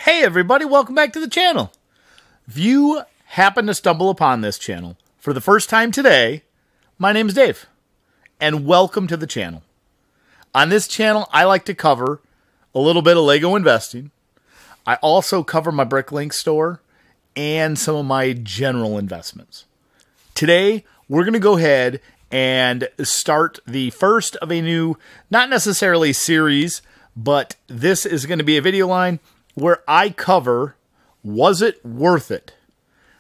Hey everybody, welcome back to the channel. If you happen to stumble upon this channel for the first time today, my name is Dave, and welcome to the channel. On this channel, I like to cover a little bit of Lego investing. I also cover my Bricklink store and some of my general investments. Today, we're going to go ahead and start the first of a new, not necessarily series, but this is going to be a video line where I cover, was it worth it?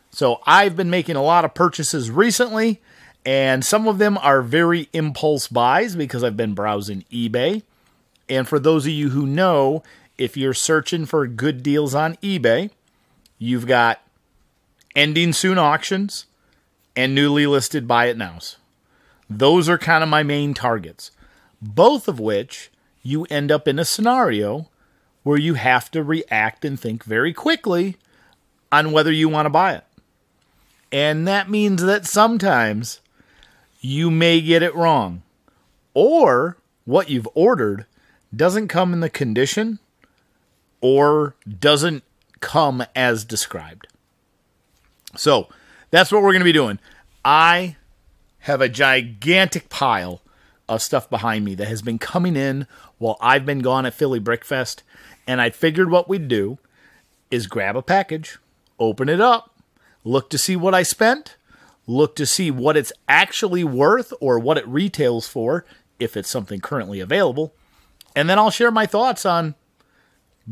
So I've been making a lot of purchases recently, and some of them are very impulse buys because I've been browsing eBay. And for those of you who know, if you're searching for good deals on eBay, you've got ending soon auctions and newly listed buy it nows. Those are kind of my main targets, both of which you end up in a scenario where you have to react and think very quickly on whether you want to buy it. And that means that sometimes you may get it wrong, or what you've ordered doesn't come in the condition or doesn't come as described. So that's what we're going to be doing. I have a gigantic pile of stuff behind me that has been coming in while I've been gone at Philly Brickfest. And I figured what we'd do is grab a package, open it up, look to see what I spent, look to see what it's actually worth or what it retails for, if it's something currently available. And then I'll share my thoughts on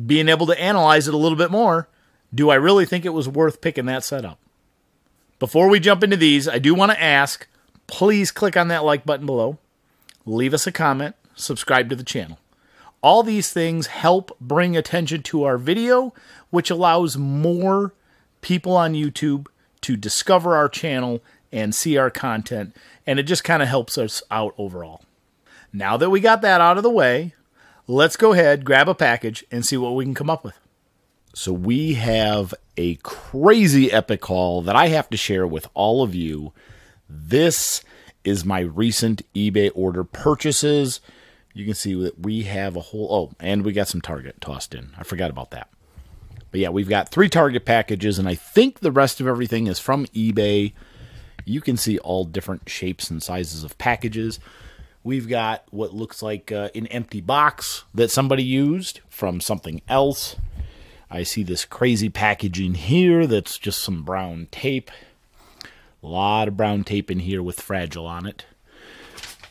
being able to analyze it a little bit more. Do I really think it was worth picking that setup? Before we jump into these, I do want to ask, please click on that like button below, leave us a comment, subscribe to the channel. All these things help bring attention to our video, which allows more people on YouTube to discover our channel and see our content, and it just kind of helps us out overall. Now that we got that out of the way, let's go ahead, grab a package, and see what we can come up with. So we have a crazy epic haul that I have to share with all of you. This is my recent eBay order purchases. You can see that we have a whole, oh, and we got some Target tossed in. I forgot about that. But yeah, we've got 3 Target packages, and I think the rest of everything is from eBay. You can see all different shapes and sizes of packages. We've got what looks like an empty box that somebody used from something else. I see this crazy packaging here that's just some brown tape. A lot of brown tape in here with fragile on it.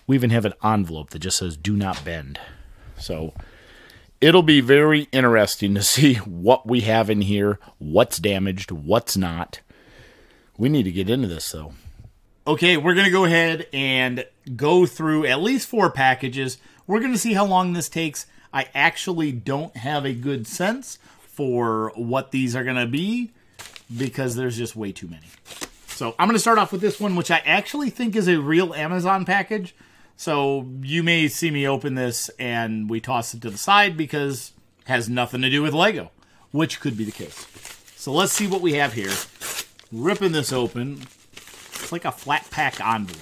We even have an envelope that just says, "Do not bend." So it'll be very interesting to see what we have in here, what's damaged, what's not. We need to get into this, though. Okay, we're going to go ahead and go through at least 4 packages. We're going to see how long this takes. I actually don't have a good sense for what these are going to be because there's just way too many. So I'm going to start off with this one, which I actually think is a real Amazon package. So you may see me open this and we toss it to the side because it has nothing to do with Lego, which could be the case. So let's see what we have here. Ripping this open. It's like a flat pack envelope.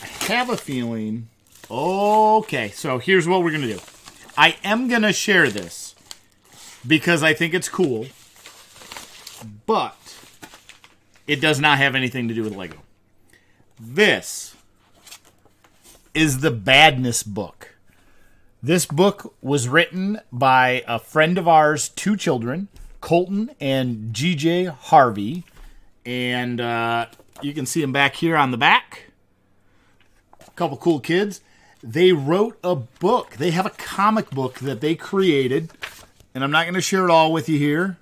I have a feeling. Okay, so here's what we're going to do. I am going to share this because I think it's cool, but it does not have anything to do with Lego. This is the Badness book. This book was written by a friend of ours, 2 children, Colton and GJ Harvey. And you can see them back here on the back. A couple cool kids. They wrote a book. They have a comic book that they created. And I'm not going to share it all with you here.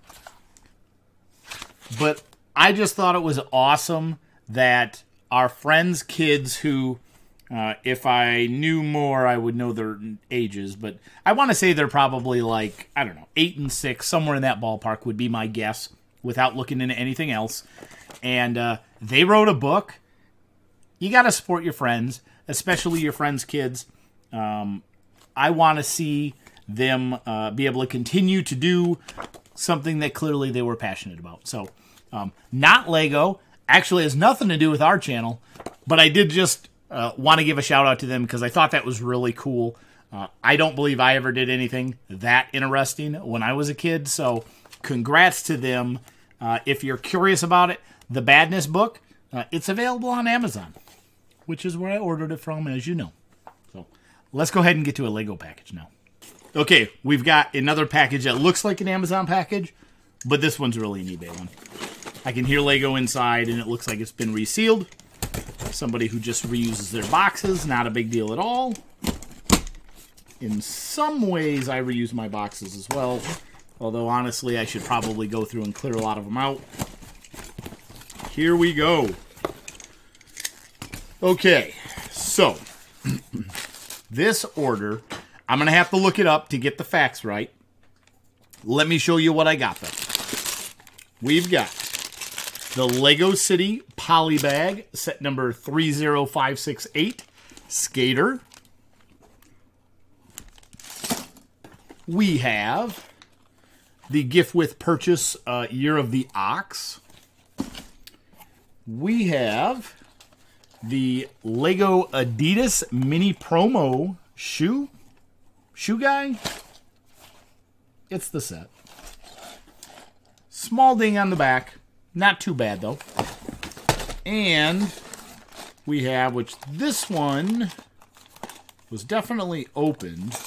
But I just thought it was awesome that our friends' kids who, if I knew more, I would know their ages. But I want to say they're probably like, I don't know, 8 and 6, somewhere in that ballpark would be my guess without looking into anything else. And they wrote a book. You got to support your friends, especially your friends' kids. I want to see them be able to continue to do something that clearly they were passionate about. So, not Lego. Actually has nothing to do with our channel, but I did just want to give a shout out to them because I thought that was really cool. I don't believe I ever did anything that interesting when I was a kid, so congrats to them. If you're curious about it, the Badness book, it's available on Amazon, which is where I ordered it from, as you know. So let's go ahead and get to a Lego package now. Okay, we've got another package that looks like an Amazon package, but this one's really an eBay one. I can hear Lego inside, and it looks like it's been resealed. Somebody who just reuses their boxes, not a big deal at all. In some ways, I reuse my boxes as well. Although, honestly, I should probably go through and clear a lot of them out. Here we go. Okay, so this order, I'm going to have to look it up to get the facts right. Let me show you what I got, though. We've got the Lego City Polybag, set number 30568, Skater. We have the gift with purchase Year of the Ox. We have the Lego Adidas Mini Promo shoe guy. It's the set. Small ding on the back. Not too bad, though. And we have, which this one was definitely opened.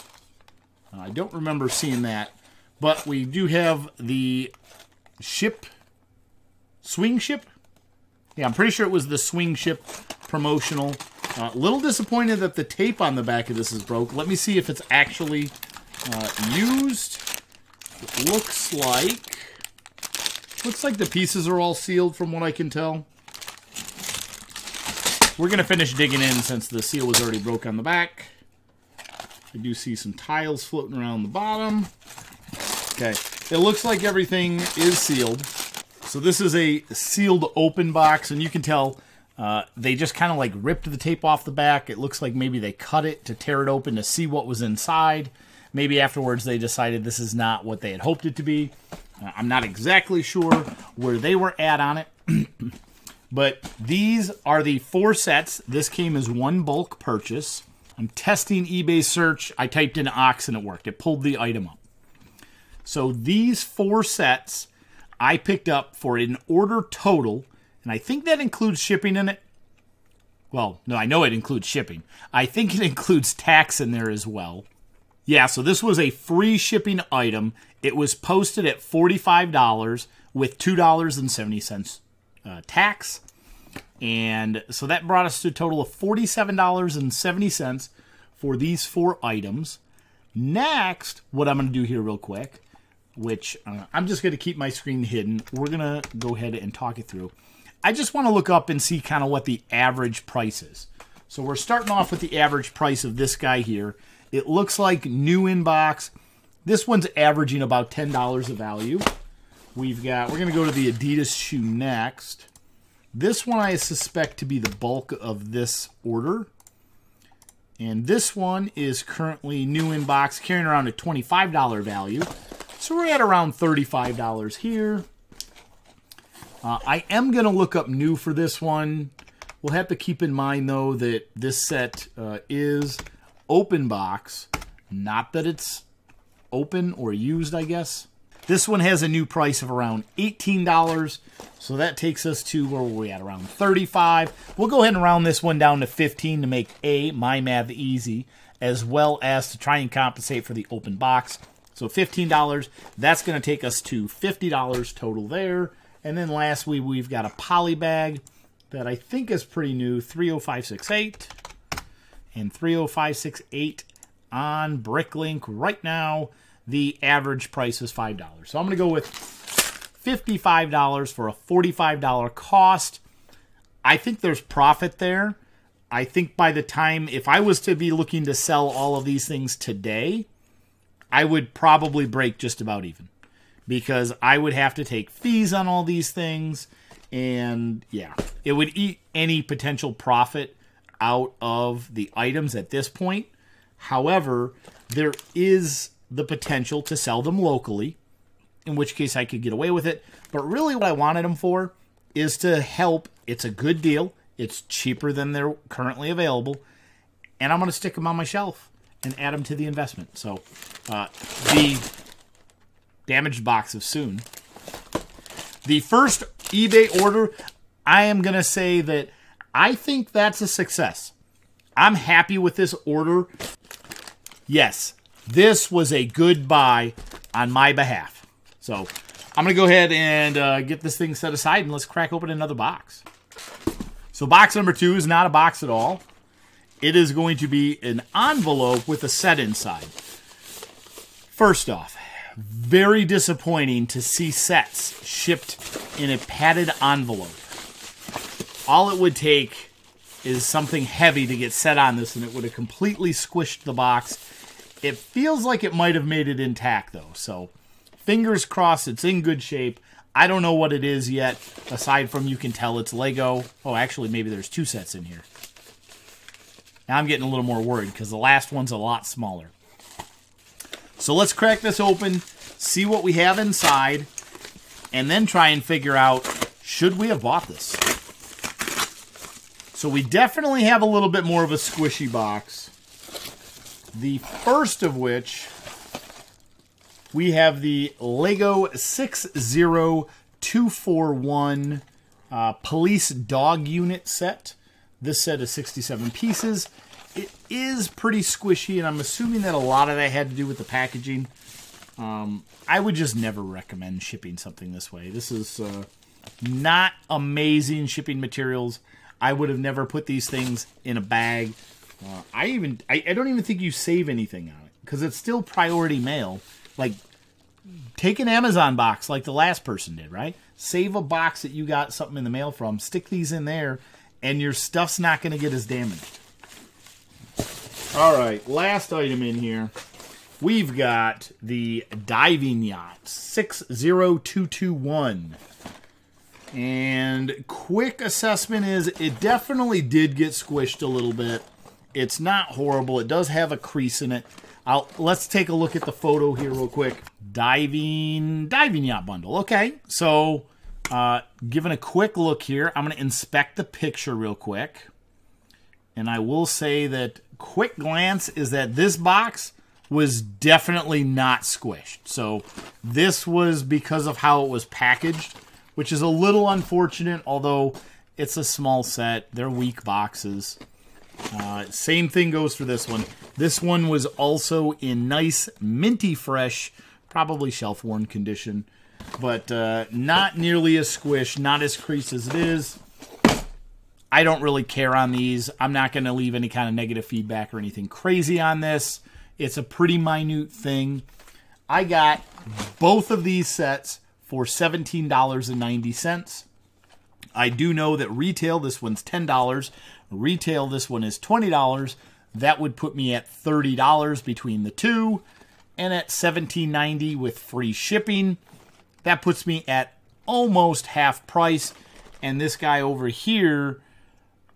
I don't remember seeing that. But we do have the Swing Ship. Yeah, I'm pretty sure it was the Swing Ship promotional. A little disappointed that the tape on the back of this is broke. Let me see if it's actually used. It looks like the pieces are all sealed from what I can tell. We're going to finish digging in since the seal was already broke on the back. I do see some tiles floating around the bottom. Okay, it looks like everything is sealed. So this is a sealed open box, and you can tell they just kind of like ripped the tape off the back. It looks like maybe they cut it to tear it open to see what was inside. Maybe afterwards they decided this is not what they had hoped it to be. I'm not exactly sure where they were at on it. But these are the 4 sets. This came as one bulk purchase. I'm testing eBay search. I typed in Ox and it worked. It pulled the item up. So these 4 sets I picked up for an order total, and I think that includes shipping in it. Well, no, I know it includes shipping. I think it includes tax in there as well. Yeah, so this was a free shipping item. It was posted at $45 with $2.70 tax. And so that brought us to a total of $47.70 for these 4 items. Next, what I'm going to do here real quick, which I'm just going to keep my screen hidden. We're going to go ahead and talk it through. I just want to look up and see kind of what the average price is. So we're starting off with the average price of this guy here. It looks like new in box. This one's averaging about $10 of value. We're going to go to the Adidas shoe next. This one I suspect to be the bulk of this order. And this one is currently new in box, carrying around a $25 value. So we're at around $35 here. I am going to look up new for this one. We'll have to keep in mind, though, that this set is open box. Not that it's open or used, I guess. This one has a new price of around $18. So that takes us to, where were we at, around $35. We'll go ahead and round this one down to $15 to make my math easy, as well as to try and compensate for the open box. So $15, that's going to take us to $50 total there. And then lastly, we've got a poly bag that I think is pretty new, 30568. And 30568 on Bricklink right now. The average price is $5. So I'm going to go with $55 for a $45 cost. I think there's profit there. I think by the time, if I was to be looking to sell all of these things today, I would probably break just about even. Because I would have to take fees on all these things. And yeah, it would eat any potential profit out of the items at this point. However, there is the potential to sell them locally, in which case I could get away with it. But really what I wanted them for is to help. It's a good deal. It's cheaper than they're currently available. And I'm going to stick them on my shelf. and add them to the investment. So the damaged box of soon. The first eBay order, I am going to say that I think that's a success. I'm happy with this order. Yes, this was a good buy on my behalf. So I'm going to go ahead and get this thing set aside, and let's crack open another box. So box number 2 is not a box at all. It is going to be an envelope with a set inside. First off, very disappointing to see sets shipped in a padded envelope. All it would take is something heavy to get set on this, and it would have completely squished the box. It feels like it might have made it intact, though. So fingers crossed it's in good shape. I don't know what it is yet, aside from you can tell it's Lego. Oh, actually, maybe there's 2 sets in here. Now I'm getting a little more worried because the last one's a lot smaller. So let's crack this open, see what we have inside, and then try and figure out, should we have bought this? So we definitely have a little bit more of a squishy box. The first of which, we have the Lego 60241 Police Dog Unit set. This set is 67 pieces. It is pretty squishy, and I'm assuming that a lot of that had to do with the packaging. I would just never recommend shipping something this way. This is not amazing shipping materials. I would have never put these things in a bag. I don't even think you save anything on it because it's still priority mail. Like, take an Amazon box like the last person did, right? Save a box that you got something in the mail from, stick these in there, and your stuff's not going to get as damaged. All right, last item in here. We've got the Diving Yacht 60221. And quick assessment is it definitely did get squished a little bit. It's not horrible. It does have a crease in it. Let's take a look at the photo here real quick. Diving Yacht bundle. Okay, so giving a quick look here, I'm going to inspect the picture real quick. And I will say that quick glance is that this box was definitely not squished. So this was because of how it was packaged, which is a little unfortunate, although it's a small set. They're weak boxes. Same thing goes for this one. This one was also in nice, minty fresh, probably shelf-worn condition, but not nearly as squished, not as creased as it is. I don't really care on these. I'm not going to leave any kind of negative feedback or anything crazy on this. It's a pretty minute thing. I got both of these sets for $17.90. I do know that retail, this one's $10. Retail, this one is $20. That would put me at $30 between the two. And at $17.90 with free shipping, that puts me at almost half price. And this guy over here,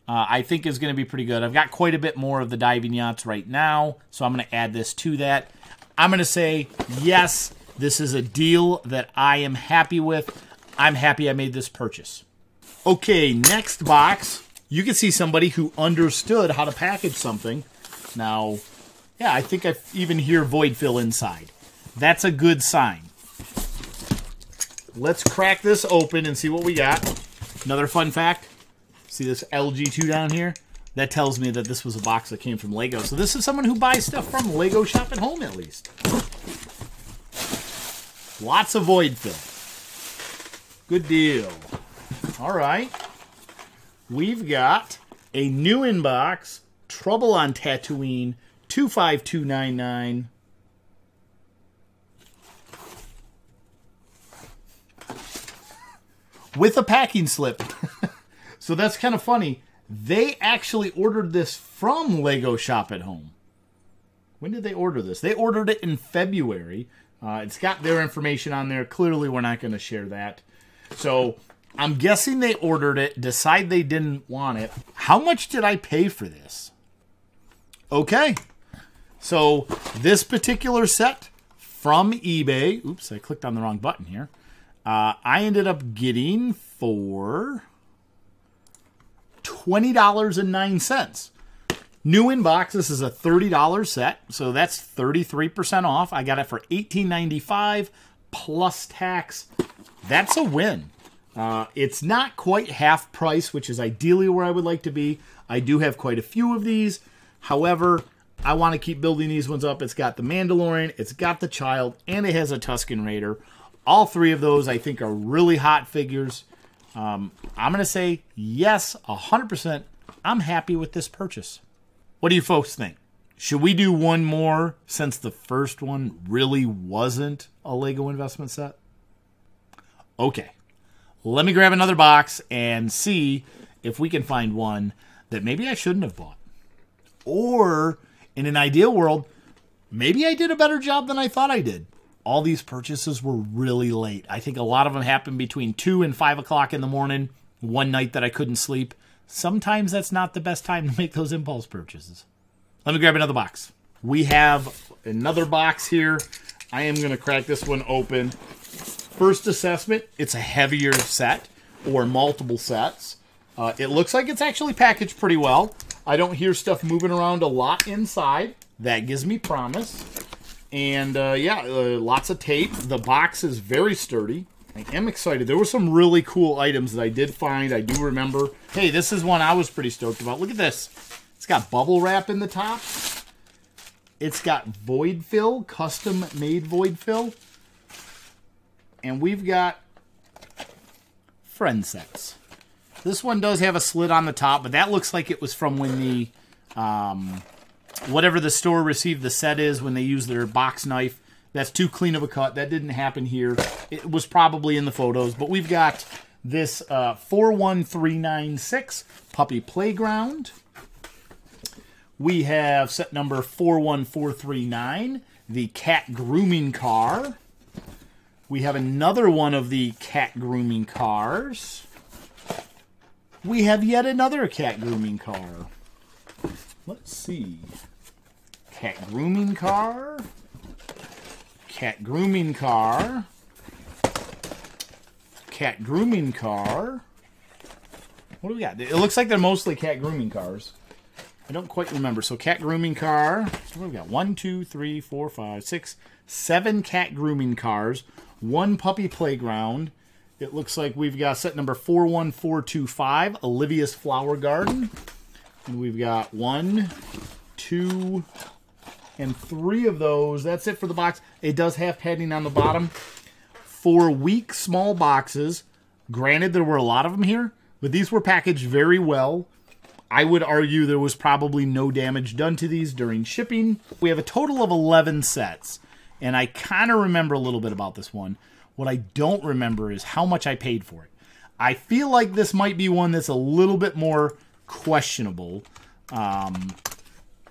I think is going to be pretty good. I've got quite a bit more of the Diving Yachts right now, so I'm going to add this to that. I'm going to say, yes, this is a deal that I am happy with. I'm happy I made this purchase. Okay, next box. You can see somebody who understood how to package something. Now, yeah, I think I even hear void fill inside. That's a good sign. Let's crack this open and see what we got. Another fun fact. See this LG2 down here? That tells me that this was a box that came from Lego. So this is someone who buys stuff from Lego Shop at Home, at least. Lots of void fill. Good deal. All right. We've got a new inbox, Trouble on Tatooine, 25299. With a packing slip. So that's kind of funny. They actually ordered this from Lego Shop at Home. When did they order this? They ordered it in February. It's got their information on there. Clearly, we're not going to share that. So I'm guessing they ordered it, decide they didn't want it. How much did I pay for this? Okay. So this particular set from eBay. Oops, I clicked on the wrong button here. I ended up getting for $20.09. New in box, this is a $30 set, so that's 33% off. I got it for $18.95 plus tax. That's a win. It's not quite half price, which is ideally where I would like to be. I do have quite a few of these. However, I want to keep building these ones up. It's got the Mandalorian, it's got the Child, and it has a Tusken Raider. All three of those I think are really hot figures. I'm going to say yes, 100%. I'm happy with this purchase. What do you folks think? Should we do one more since the first one really wasn't a Lego investment set? Okay. Let me grab another box and see if we can find one that maybe I shouldn't have bought. Or, in an ideal world, maybe I did a better job than I thought I did. All these purchases were really late. I think a lot of them happened between 2 and 5 o'clock in the morning, one night that I couldn't sleep. Sometimes that's not the best time to make those impulse purchases. Let me grab another box. We have another box here. I am going to crack this one open. First assessment, it's a heavier set or multiple sets. It looks like it's actually packaged pretty well. I don't hear stuff moving around a lot inside. That gives me promise. And lots of tape. The box is very sturdy. I am excited. There were some really cool items that I did find. I do remember. Hey, this is one I was pretty stoked about. Look at this. It's got bubble wrap in the top. It's got void fill, custom made void fill. And we've got friend sets. This one does have a slit on the top, but that looks like it was from when the whatever the store received the set is when they use their box knife. That's too clean of a cut. That didn't happen here. It was probably in the photos. But we've got this 41396 Puppy Playground. We have set number 41439, the Cat Grooming Car. We have another one of the cat grooming cars. We have yet another cat grooming car. Let's see. Cat grooming car. Cat grooming car. Cat grooming car. What do we got? It looks like they're mostly cat grooming cars. I don't quite remember. So cat grooming car. What do we got? 1, 2, 3, 4, 5, 6, 7 cat grooming cars. 1 puppy playground. It looks like we've got set number 41425, Olivia's Flower Garden. And we've got 1, 2, and 3 of those. That's it for the box. It does have padding on the bottom. 4 weak, small boxes. Granted, there were a lot of them here, but these were packaged very well. I would argue there was probably no damage done to these during shipping. We have a total of 11 sets, and I kind of remember a little bit about this one. What I don't remember is how much I paid for it. I feel like this might be one that's a little bit more questionable.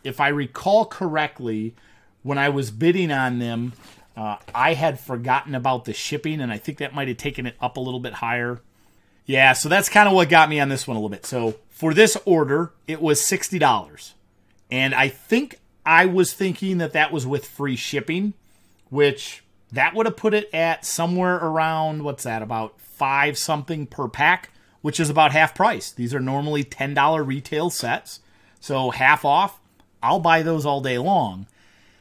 If I recall correctly, when I was bidding on them, I had forgotten about the shipping, and I think that might have taken it up a little bit higher. Yeah, so that's kind of what got me on this one a little bit. So for this order, it was $60. And I think I was thinking that that was with free shipping, which that would have put it at somewhere around, what's that, about $5 something per pack, which is about half price. These are normally $10 retail sets, so half off. I'll buy those all day long.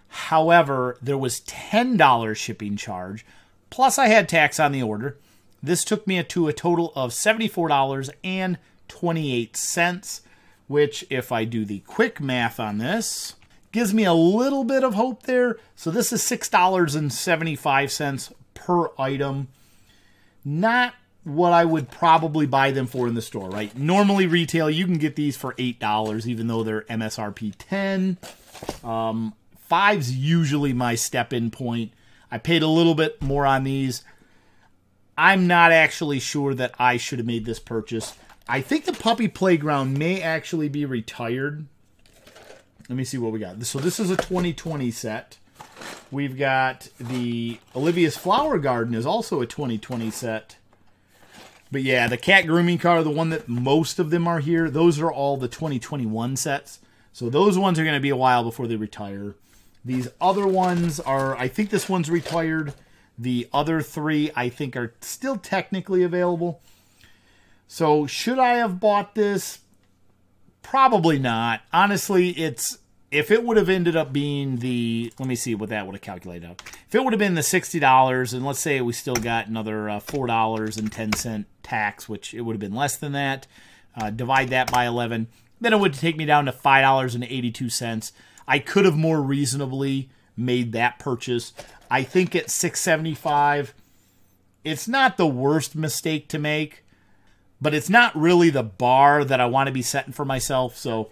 However, there was $10 shipping charge, plus I had tax on the order. This took me to a total of $74.28, which, if I do the quick math on this, gives me a little bit of hope there. So this is $6.75 per item. Not what I would probably buy them for in the store, right? Normally retail, you can get these for $8, even though they're MSRP $10. $5's usually my step-in point. I paid a little bit more on these. I'm not actually sure that I should have made this purchase. I think the Puppy Playground may actually be retired. Let me see what we got. So this is a 2020 set. We've got the Olivia's Flower Garden is also a 2020 set. But yeah, the cat grooming car, the one that most of them are here, those are all the 2021 sets. So those ones are going to be a while before they retire. These other ones are, I think this one's retired. The other 3, I think, are still technically available. So should I have bought this? Probably not. Honestly, if it would have ended up being the, let me see what that would have calculated out. If it would have been the $60, and let's say we still got another $4.10 tax, which it would have been less than that, divide that by 11, then it would take me down to $5.82. I could have more reasonably made that purchase. I think at $6.75, it's not the worst mistake to make, but it's not really the bar that I want to be setting for myself. So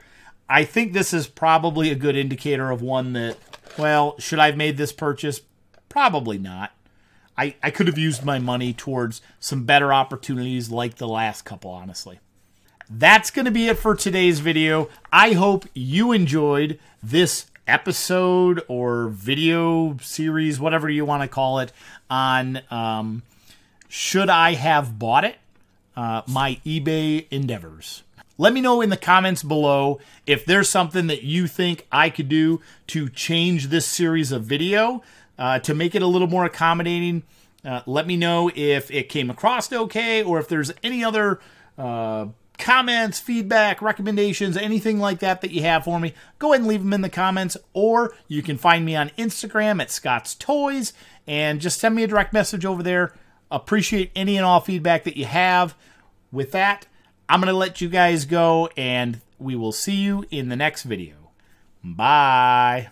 I think this is probably a good indicator of one that, well, should I have made this purchase? Probably not. I could have used my money towards some better opportunities like the last couple, honestly. That's going to be it for today's video. I hope you enjoyed this episode or video series, whatever you want to call it, on should I have bought it? My eBay endeavors. Let me know in the comments below if there's something that you think I could do to change this series of video to make it a little more accommodating. Let me know if it came across okay, or if there's any other comments, feedback, recommendations, anything like that that you have for me. Go ahead and leave them in the comments, or you can find me on Instagram at ScotsToys and just send me a direct message over there. Appreciate any and all feedback that you have. With that, I'm going to let you guys go, and we will see you in the next video. Bye.